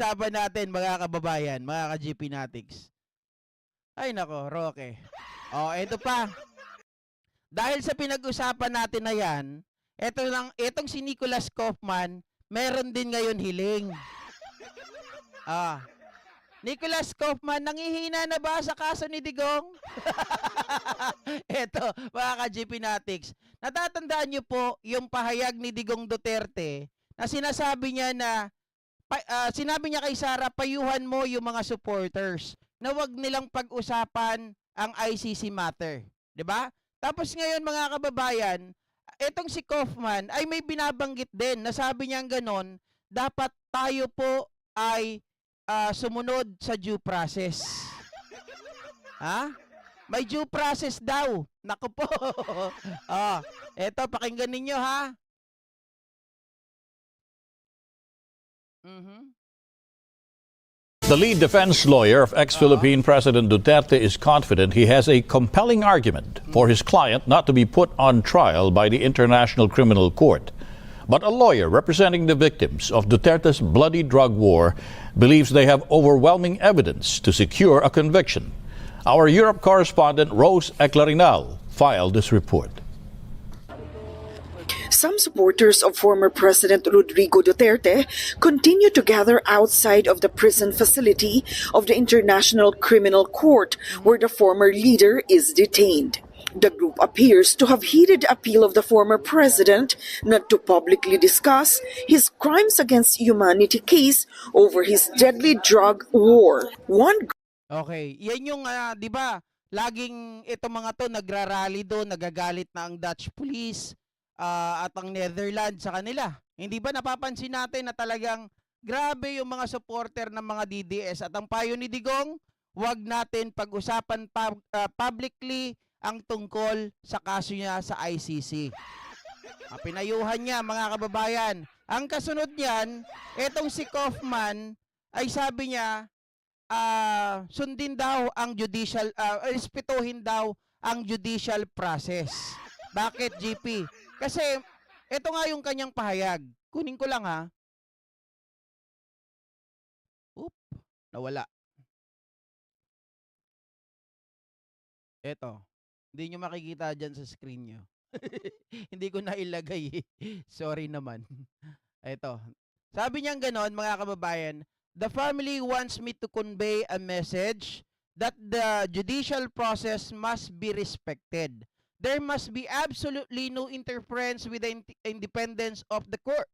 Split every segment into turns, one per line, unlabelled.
Saban natin mga kababayan, mga ka-GP Natics. Ay nako, Roque. Oh, eto pa. Dahil sa pinag-usapan natin na yan, etong si Nicholas Kaufman, meron din ngayon hiling. Ah, Nicholas Kaufman, nangihina na ba sa kaso ni Digong? Eto, mga ka-GP Natics. Natatandaan niyo po yung pahayag ni Digong Duterte na sinasabi niya na sinabi niya kay Sara, payuhan mo yung mga supporters na wag nilang pag-usapan ang ICC matter. 'Di ba? Tapos ngayon mga kababayan, etong si Kaufman ay may binabanggit din na sabi niya ganon, dapat tayo po ay sumunod sa due process. Ha? May due process daw. Naku po. Eto, pakinggan ninyo ha.
The lead defense lawyer of ex-Philippine President Duterte is confident he has a compelling argument for his client not to be put on trial by the International Criminal Court. But a lawyer representing the victims of Duterte's bloody drug war believes they have overwhelming evidence to secure a conviction. Our Europe correspondent Rose Eclarinal filed this report.
Some supporters of former President Rodrigo Duterte continue to gather outside of the prison facility of the International Criminal Court, where the former leader is detained. The group appears to have heeded the appeal of the former president not to publicly discuss his crimes against humanity case over his deadly drug war.
Okay, yan yung 'di ba? Laging itong mga to nagrarally doon, nagagalit na ang Dutch police at ang Netherlands sa kanila. Hindi ba napapansin natin na talagang grabe yung mga supporter ng mga DDS at ang payo ni Digong, wag natin pag-usapan publicly ang tungkol sa kaso niya sa ICC. Pinayuhan niya mga kababayan. Ang kasunod niyan, etong si Kaufman ay sabi niya sundin daw ang judicial, respetuhin daw ang judicial process. Bakit, GP? Kasi ito nga yung kanyang pahayag. Kunin ko lang ha. Nawala. Eto. Hindi nyo makikita dyan sa screen nyo. Hindi ko na ilagay. Sorry naman. Eto. Sabi niya ganon, mga kababayan, the family wants me to convey a message that the judicial process must be respected. There must be absolutely no interference with the independence of the court,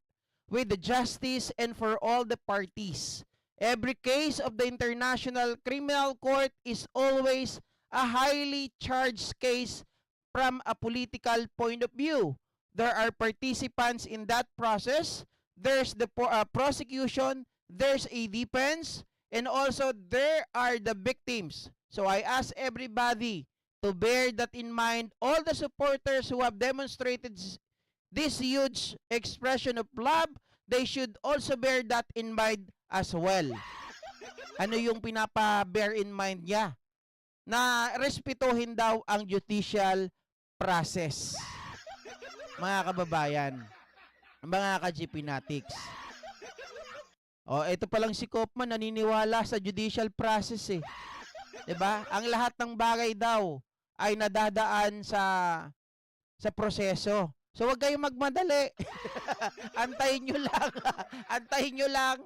with the justice and for all the parties. Every case of the International Criminal Court is always a highly charged case from a political point of view. There are participants in that process. There's the prosecution, there's a defense, and also there are the victims. So I ask everybody to bear that in mind. All the supporters who have demonstrated this huge expression of love, they should also bear that in mind as well. Ano yung pinapa-bear in mind niya? Na respetuhin daw ang judicial process. Mga kababayan, mga ka-GP Natics. Ito pa lang si Kaufman naniniwala sa judicial process eh. 'Di ba? Ang lahat ng bagay daw ay nadadaan sa proseso. So wag kayong magmadali. Antayin nyo lang. Antayin nyo lang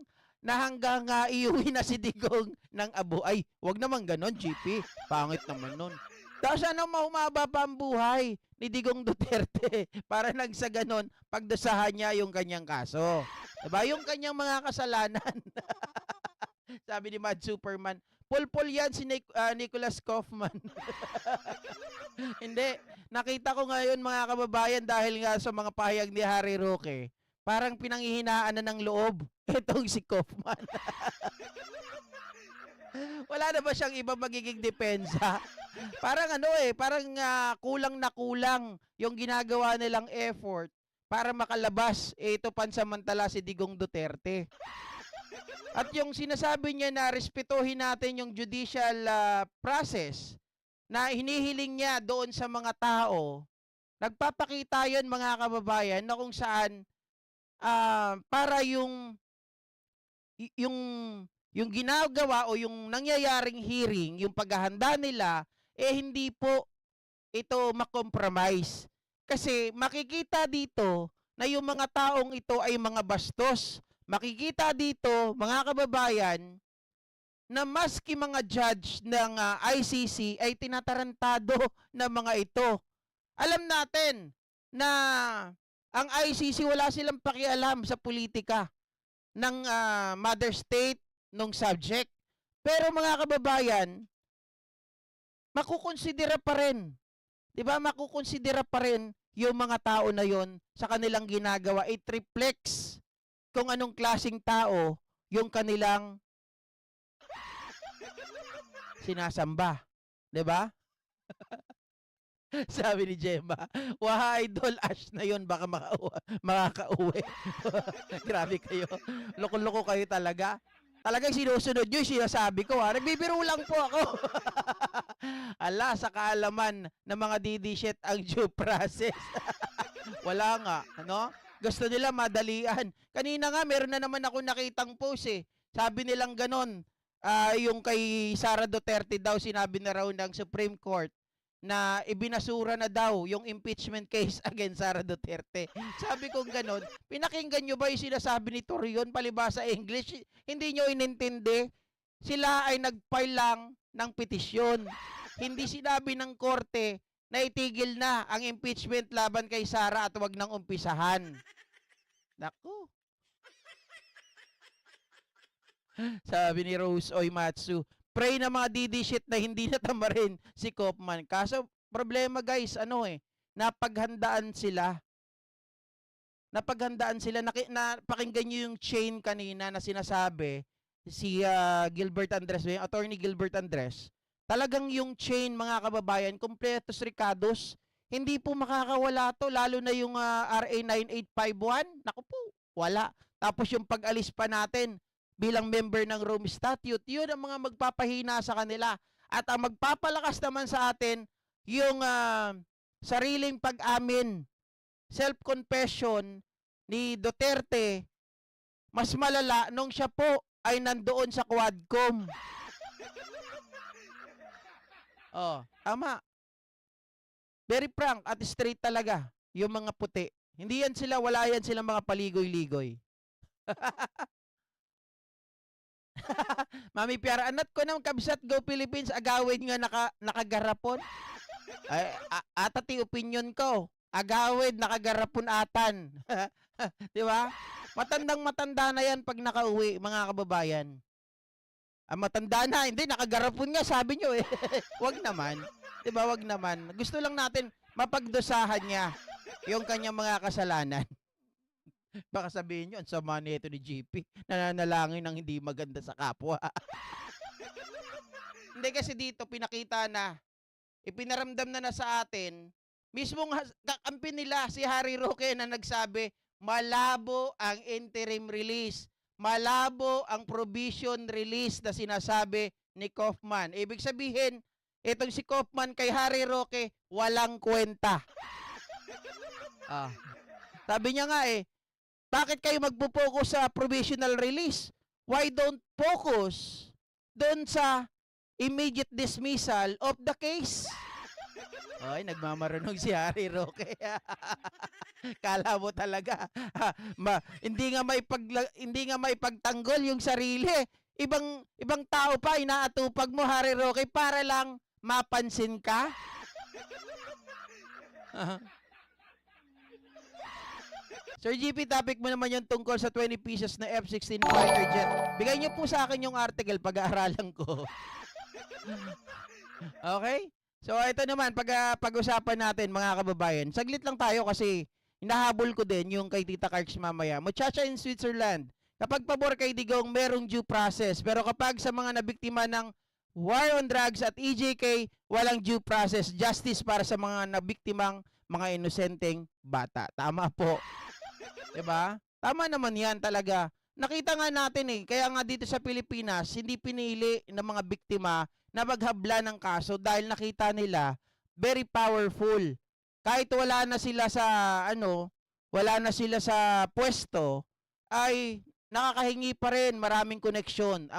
na hanggang iuwi na si Digong ng abo. Ay, wag naman ganon, GP. Pangit naman nun. Tapos ano, mahumaba pa ang buhay ni Digong Duterte para nang sa ganon, pagdasahan niya yung kanyang kaso. Diba? Yung kanyang mga kasalanan. Sabi ni Mad Superman, pulpul yan si Nicholas Kaufman. Hindi. Nakita ko ngayon mga kababayan dahil nga sa mga pahayag ni Harry Roque, parang pinanghihinaan na ng loob itong si Kaufman. Wala na ba siyang iba magiging depensa? Parang parang kulang na kulang yung ginagawa nilang effort para makalabas ito pansamantala si Digong Duterte. At yung sinasabi niya na respetuhin natin yung judicial process na hinihiling niya doon sa mga tao, nagpapakita yun mga kababayan na kung saan para yung ginagawa o yung nangyayaring hearing, yung paghahanda nila, hindi po ito makompromise. Kasi makikita dito na yung mga taong ito ay mga bastos. Makikita dito, mga kababayan, na maski mga judge ng ICC ay tinatarantado ng mga ito. Alam natin na ang ICC wala silang pakialam sa politika ng mother state nung subject. Pero mga kababayan, makukonsidera pa rin. 'Di ba? Makukonsidera pa rin yung mga tao na yon sa kanilang ginagawa. It reflects kung anong klaseng tao yung kanilang sinasamba. 'Di ba? Sabi ni Gemma, wah, idol, Ash na yun, baka makakauwi. Grabe kayo. Loko-loko kayo talaga. Talagang sinusunod nyo yung sinasabi ko, ha? Nagbibiro lang po ako. Ala, sa kaalaman ng mga didishit ang due process. Wala nga, ano? Gusto nila madalian. Kanina nga, meron na naman ako nakitang post, eh. Sabi nilang ganon, yung kay Sara Duterte daw, sinabi na raw ng Supreme Court, na ibinasura na daw yung impeachment case against Sara Duterte. Sabi ko ganon, pinakinggan nyo ba yung sinasabi ni Torion palibasa English? Hindi nyo inintindi? Sila ay nag-file lang ng petisyon. Hindi sinabi ng korte na itigil na ang impeachment laban kay Sara at wag nang umpisahan. Naku. Sabi ni Rose Oimatsu, pray na mga DD shit na hindi natamarin si Kaufman. Kaso, problema guys, napaghandaan sila. Napakinggan nyo yung chain kanina na sinasabi, si Gilbert Andres, yung attorney Gilbert Andres, talagang yung chain, mga kababayan, kompletos ricados, hindi po makakawala to, lalo na yung RA 9851, naku po, wala. Tapos yung pag-alis pa natin, bilang member ng Rome Statute, yun ang mga magpapahina sa kanila. At ang magpapalakas naman sa atin, yung sariling pag-amin, self-confession ni Duterte, mas malala nung siya po ay nandoon sa Quadcom. Oh, tama. Very frank at straight talaga yung mga puti. Hindi yan sila, wala yan silang mga paligoy-ligoy. Mami Piara, anat ko ng kabsat Go Philippines, agawin nga nakagarapon. Ay, atati opinion ko, agawid nakagarapon atan. Di ba? Matandang-matanda na yan pag nakauwi, mga kababayan. Matanda na, hindi, nakagarapon nga, sabi nyo eh. Wag naman. Di ba, wag naman. Gusto lang natin mapagdosahan niya yung kanyang mga kasalanan. Baka sabihin nyo, ang sama nito ni GP, nananalangin ng hindi maganda sa kapwa. Hindi, kasi dito pinakita na, ipinaramdam na sa atin, mismong kakampi nila si Harry Roque na nagsabi, malabo ang interim release, malabo ang provision release na sinasabi ni Kaufman. Ibig sabihin, itong si Kaufman kay Harry Roque, walang kwenta. Sabi niya nga bakit kayo magpo-focus sa provisional release? Why don't focus doon sa immediate dismissal of the case? Ay, nagmamarunong si Harry Roque. Kala mo talaga hindi nga may pagtanggol yung sarili. Ibang tao pa inaatupag mo, Harry Roque, para lang mapansin ka. Sir GP, topic mo naman yung tungkol sa 20 pieces na F-16 fighter jet. Bigay niyo po sa akin yung article, pag-aaralan ko. Okay? So, ito naman, pag-usapan natin, mga kababayan. Saglit lang tayo kasi hinahabol ko din yung kay Tita Karks mamaya. Muchacha in Switzerland, kapag pabor kay Digong, merong due process. Pero kapag sa mga nabiktima ng war on drugs at EJK, walang due process. Justice para sa mga nabiktimang mga inosenteng bata. Tama po. Diba? Tama naman yan talaga. Nakita nga natin kaya nga dito sa Pilipinas, hindi pinili ng mga biktima na maghabla ng kaso dahil nakita nila very powerful. Kahit wala na sila sa pwesto, ay nakakahingi pa rin, maraming koneksyon.